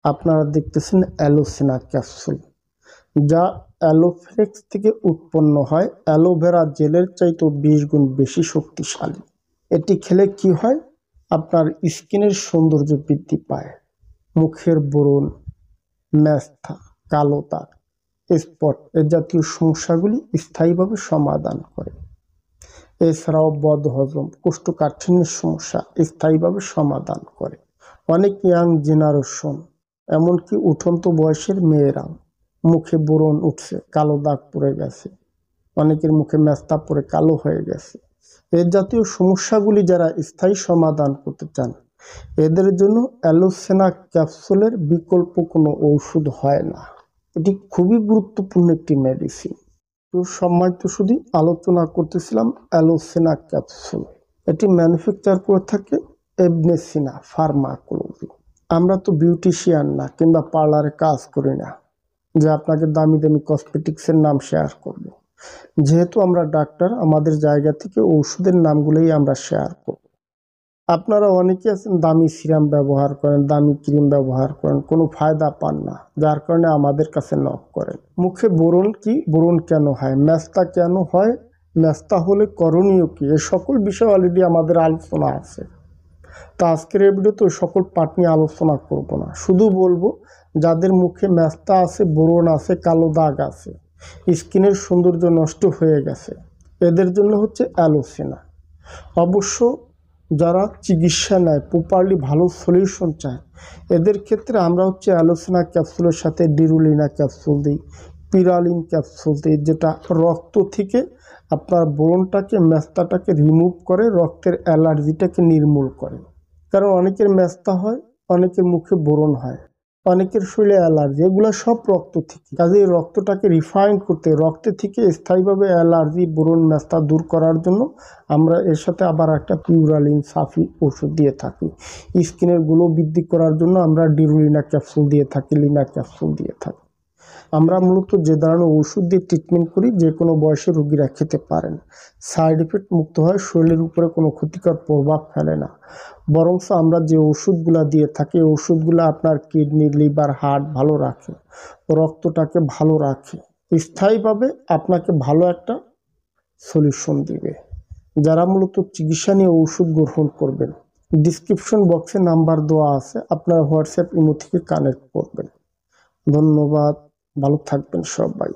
আপনারা দেখতেছেন অ্যালোসেনা ক্যাপসুল, যা অ্যালোফ্লেক্স থেকে উৎপন্ন হয়। অ্যালোভেরা জেলের চাইতেও 20 গুণ বেশি শক্তিশালী। এটি খেলে কি হয়? আপনার স্কিনের সৌন্দর্য বৃদ্ধি পায়, মুখের ব্রণ, ম্যাস্থা, কালো দাগ, স্পট এ জাতীয় সমস্যাগুলি স্থায়ীভাবে সমাধান করে। এছাড়াও বদহজম, কোষ্ঠকাঠিন্যের সমস্যা স্থায়ীভাবে সমাধান করে। অনেক ইয়াং জেনারেশন, এমনকি উঠন্ত বয়সের মেয়েরা, মুখে ব্রণ উঠছে, কালো দাগ পড়ে গেছে, অনেকের মুখে মেস্তা পড়ে কালো হয়ে গেছে। এই জাতীয় সমস্যাগুলি যারা স্থায়ী সমাধান করতে চান, এদের জন্য অ্যালোসেনা ক্যাপসুলের বিকল্প কোনো ঔষধ হয় না। এটি খুবই গুরুত্বপূর্ণ একটি মেডিসিন। তো সম্মানিত শুধু আলোচনা করতেছিলাম অ্যালোসেনা ক্যাপসুল। এটি ম্যানুফ্যাকচার করে থাকে ইবনে সিনা ফার্মাকোলজি। আমরা তো বিউটিশিয়ান না, কিংবা পার্লারে কাজ করি না যে আপনাকে দামি দামি কসমেটিক্সের নাম শেয়ার করব। যেহেতু আমরা ডাক্তার, আমাদের জায়গা থেকে ওষুধের নামগুলোই আমরা শেয়ার করব। আপনারা অনেকে আছেন দামি সিরাম ব্যবহার করেন, দামি ক্রিম ব্যবহার করেন, কোনো ফায়দা পান না, যার কারণে আমাদের কাছে নক করেন। মুখে ব্রণ কি, ব্রণ কেন হয়, মেস্তা কেন হয়, মেস্তা হলে করণীয় কি, এ সকল বিষয় অলরেডি আমাদের আলোচনা আছে। তো আজকের এই ভিডিওতে সকল পার্ট নিয়ে আলোচনা করব না, শুধু বলবো যাদের মুখে মেস্তা আছে, ব্রণ আছে, কালো দাগ আছে, স্কিনের সৌন্দর্য নষ্ট হয়ে গেছে, এদের জন্য হচ্ছে অ্যালোসেনা। অবশ্য যারা চিকিৎসা নেয়, প্রপারলি ভালো সলিউশন চায়, এদের ক্ষেত্রে আমরা হচ্ছে অ্যালোসেনা ক্যাপসুলের সাথে ডিরুলিনা ক্যাপসুল দিই, পিরালিন ক্যাপসুল দিই, যেটা রক্ত থেকে আপনার ব্রণটাকে, মেস্তাটাকে রিমুভ করে, রক্তের অ্যালার্জিটাকে নির্মূল করে। কারণ অনেকের মেস্তা হয়, অনেকের মুখে ব্রণ হয়, অনেকের শরীরে অ্যালার্জি, এগুলো সব রক্ত থেকে। কাজে রক্তটাকে রিফাইন করতে, রক্তে থেকে স্থায়ীভাবে অ্যালার্জি, ব্রণ, মেস্তা দূর করার জন্য আমরা এর সাথে আবার একটা পিউরালিন সাফি ওষুধ দিয়ে থাকি। স্কিনের গ্লো বৃদ্ধি করার জন্য আমরা ডিরুলিনা ক্যাপসুল দিয়ে থাকি, লিনা ক্যাপসুল দিয়ে থাকি। আমরা মূলত যে ধরনের ওষুধ দিয়ে ট্রিটমেন্ট করি, যে কোনো বয়সের রোগীরা খেতে পারেন। সাইড এফেক্ট মুক্ত হয়, শরীরের উপরে কোনো ক্ষতিকর প্রভাব ফেলে না। বরং আমরা যে ওষুধগুলো দিয়ে থাকি, ওষুধগুলো আপনার কিডনি, লিভার, হার্ট ভালো রাখে, রক্তটাকে ভালো রাখে, স্থায়ীভাবে আপনাকে ভালো একটা সলিউশন দিবে। যারা মূলত চিকিৎসা নিয়ে ওষুধ গ্রহণ করবেন, ডিসক্রিপশন বক্সে নাম্বার দেওয়া আছে, আপনারা হোয়াটসঅ্যাপ, ইমো থেকে কানেক্ট করবেন। ধন্যবাদ, ভালো থাকবেন সবাই।